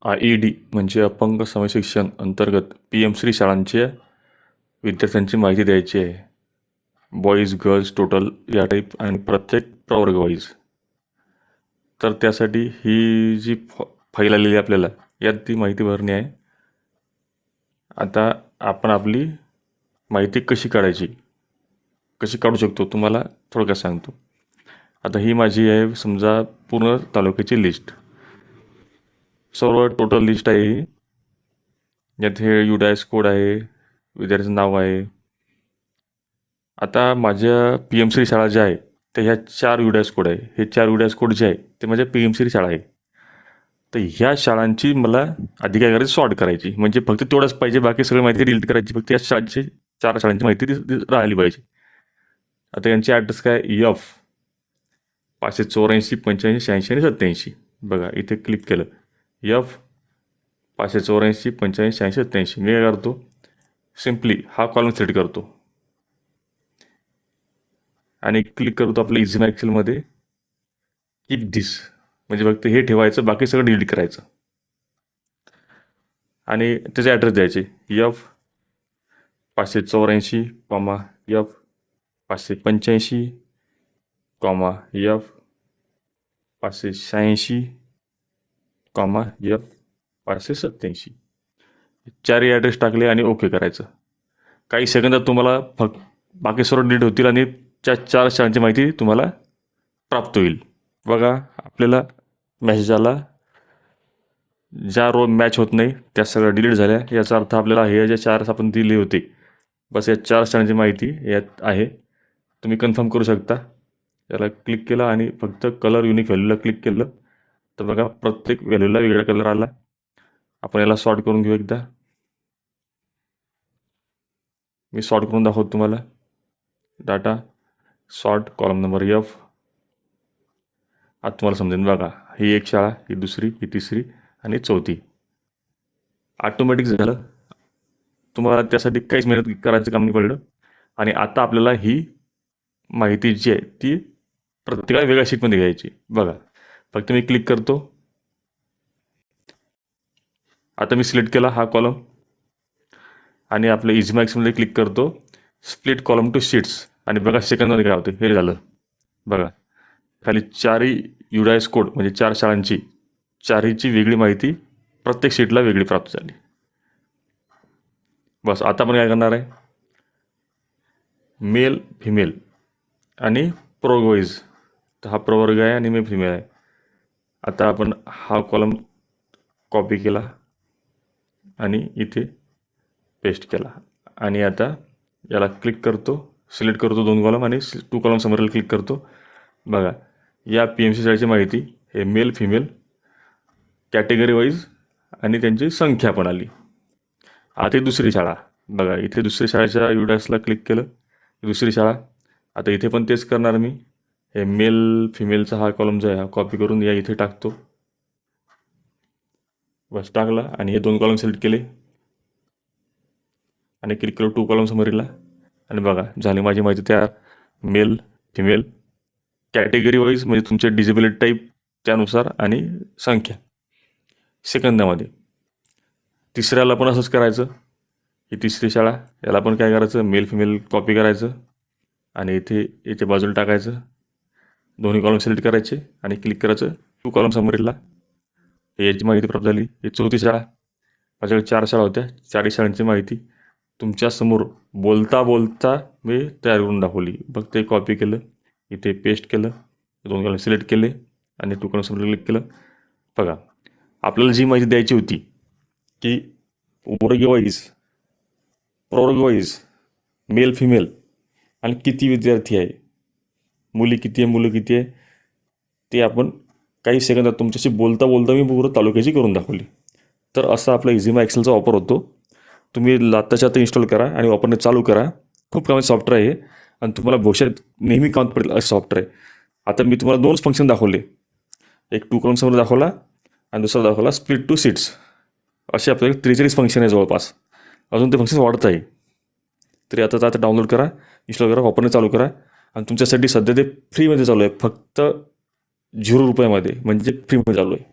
IED म्हणजे अपंग समशिक्षण अंतर्गत PM-श्री शाळांच्या विद्यार्थ्यांची माहिती द्यायची आहे. बॉईज, गर्ल्स, टोटल या टाईप आणि प्रत्येक प्रवर्ग वाईज. तर त्यासाठी ही जी फाईल आलेली आहे आपल्याला, यात ती माहिती भरणे आहे. आता आपण आपली माहिती कशी काढायची, कशी काढू शकतो तुम्हाला थोडक्यात सांगतो. आता ही माझी आहे समजा पूर्ण तालुक्याची लिस्ट, सर्व टोटल लिस्ट आहे ही. यात हे UDAS कोड आहे, विद्यार्थ्याचं नाव आहे. आता माझ्या PM-श्री शाळा ज्या आहे तर ह्या 4 UDAS कोड आहे. हे 4 UDAS कोड जे आहे ते माझ्या PM-श्री शाळा आहे. तर ह्या शाळांची मला आधी काय करायची, सॉर्ट करायची. म्हणजे फक्त तेवढंच पाहिजे, बाकी सगळी माहिती डिलीट करायची. फक्त या शाळांची 4 शाळांची माहिती राहिली पाहिजे. आता यांचे ॲड्रेस काय, F 584 85 86 आणि 87. बघा इथे क्लिक केलं, F 584 85 86 87. मी काय करतो, सिम्पली हा कॉलम सिलेक्ट करतो आणि क्लिक करतो आपल्या इझी एक्सेलमध्ये कीप दिस, म्हणजे फक्त हे ठेवायचं, बाकी सगळं डिलीट करायचं. आणि त्याचे ॲड्रेस द्यायचे, F 584, F 585, F 586, F 587. 4 address टाकले आणि ओके करायचं. काही सेकंदात तुम्हाला बाकी सर्व डिलीट होतील आणि त्या 4 शाळांची माहिती तुम्हाला प्राप्त होईल. बघा आपल्याला मेसेज आला, ज्या रो मॅच होत नाही त्या सगळ्या डिलीट झाल्या. याचा अर्थ आपल्याला हे जे 4 आपण दिले होते, बस या 4 शाळांची माहिती यात आहे. तुम्ही कन्फर्म करू शकता. याला क्लिक केलं आणि फक्त कलर युनिक व्हॅल्यूला क्लिक केलं तर बघा प्रत्येक व्हॅल्यूला वेगळा कलर आला. आपण याला सॉर्ट करून घेऊ एकदा. मी सॉर्ट करून दाखवतो तुम्हाला. Data sort column number F. आता तुम्हाला समजेल. बघा ही एक शाळा, ही दुसरी, ही तिसरी आणि चौथी. ऑटोमॅटिक झालं, तुम्हाला त्यासाठी काहीच मेहनत करायचं काम नाही पडलं. आणि आता आपल्याला ही माहिती जी आहे ती प्रत्येकाला वेगळ्या शीटमध्ये घ्यायची. बघा फक्त मी क्लिक करतो. आता मी सिलेक्ट केला हा कॉलम आणि आपल्या इझी मॅक्समध्ये क्लिक करतो, स्प्लिट कॉलम टू शीट्स. आणि बघा सेकंदमध्ये काय होतं, हे झालं. बघा खाली 4ही UDAS कोड म्हणजे 4 शाळांची 4हीची वेगळी माहिती प्रत्येक शीटला वेगळी प्राप्त झाली. बस आता आपण काय करणार आहे, मेल फिमेल आणि प्रवर्ग वाईज. तर हा प्रवर्ग आहे आणि मी फिमेल आहे. आता आपण हा कॉलम कॉपी केला आणि इथे पेस्ट केला आणि आता याला क्लिक करतो, सिलेक्ट करतो 2 कॉलम आणि 2 कॉलम समोरला क्लिक करतो. बघा या PM-श्री शाळेची माहिती हे मेल फिमेल कॅटेगरी वाईज आणि त्यांची संख्या पण आली. आता ही दुसरी शाळा. बघा इथे दुसरी शाळेच्या UDASला क्लिक केलं, दुसरी शाळा. आता इथे पण तेच करणार मी. हे मेल फिमेलचा हा कॉलम जो आहे हा कॉपी करून या इथे टाकतो. बस टाकला आणि हे 2 कॉलम सिलेक्ट केले आणि क्लिक केलं 2 कॉलम समोरीला. आणि बघा झाली माझी माहिती तयार. मेल फिमेल कॅटेगरी वाईज म्हणजे तुमचे डिजेबिलिटी टाईप त्यानुसार आणि संख्या सेकंदामध्ये. तिसऱ्याला पण असंच करायचं. ही तिसरी शाळा, याला पण काय करायचं, मेल फिमेल कॉपी करायचं आणि इथे याच्या बाजूला टाकायचं. दोन्ही कॉलम सिलेक्ट करायचे आणि क्लिक करायचं 2 कॉलम समोरीला. याची माहिती प्राप्त झाली. ही चौथी शाळा. माझ्याकडे 4 शाळा होत्या, 4ही शाळांची माहिती तुमच्यासमोर बोलता बोलता मी तयार करून दाखवली. बघ ते कॉपी केलं, इथे पेस्ट केलं, 2 कॉलम सिलेक्ट केले आणि 2 कॉलम समोर क्लिक केलं. बघा आपल्याला जी माहिती द्यायची होती की वर्ग वाईज, प्रवर्ग वाईज, मेल फिमेल आणि किती विद्यार्थी आहे, मुली किती आहे, मुलं किती आहे, ते आपण काही सेकंदात तुमच्याशी बोलता बोलता मी पूर्ण तालुक्याची करून दाखवली. तर असा आपला इझी एक्सेलचा वापर होतो. तुम्ही आत्ताच्या आता इन्स्टॉल करा आणि वापरणे चालू करा. खूप कामाचं सॉफ्टवेअर आहे आणि तुम्हाला भविष्यात नेहमी कामात पडेल असं सॉफ्टवेअर आहे. आता मी तुम्हाला 2 फंक्शन दाखवले, एक 2 कॉलम समोर दाखवला आणि दुसरा दाखवला स्प्लिट टू सीट्स. असे आपल्याला 43 फंक्शन आहे जवळपास. अजून ते फंक्शन वाढत आहे. तरी आता डाउनलोड करा, इन्स्टॉल करा, वापरणे चालू करा. आणि तुमच्यासाठी सध्या ते फ्रीमध्ये चालू आहे, फक्त ₹0 म्हणजे फ्रीमध्ये चालू आहे.